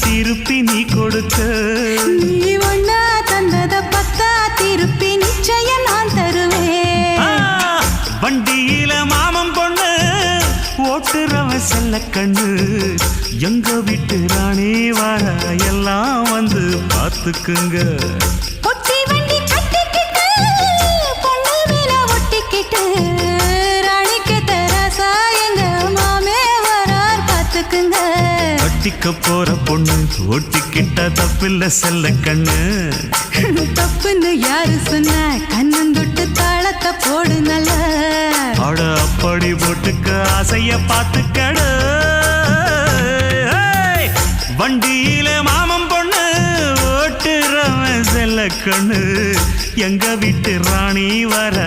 திருப்பி நீ கொடுக்க நீ ஒண்ணா தந்தத பத்தா திருப்பி நிச்சயம் நான் தருவேன் வண்டியில மாமன் பொண்ணு ஓட்டுறவன் செல்ல கண்ணு எங்க வீட்டு ராணி வர எல்லாம் வந்து பார்த்துக்குங்க ஒட்டி வண்டி கட்டிக்கிட்டு பொண்ணு மேல ஒட்டிக்கிட்டு ராணிக்கு தராசா எங்க மாமே வரார் பார்த்துக்குங்க ஒட்டிக்க போற பொண்ணு ஒட்டிக்கிட்ட தப்பில்ல செல்ல கண்ணு தப்புன்னு யாரு சொன்ன கண்ணந்தொட்டு தாளத்தை போடு நல்ல அட அப்படி போட்டுக்க ஆசைய பார்த்துக்கடு வண்டியில மாமன் பொண்ணு ஓட்டுறவன் செல்ல கண்ணு எங்க வீட்டு ராணி வர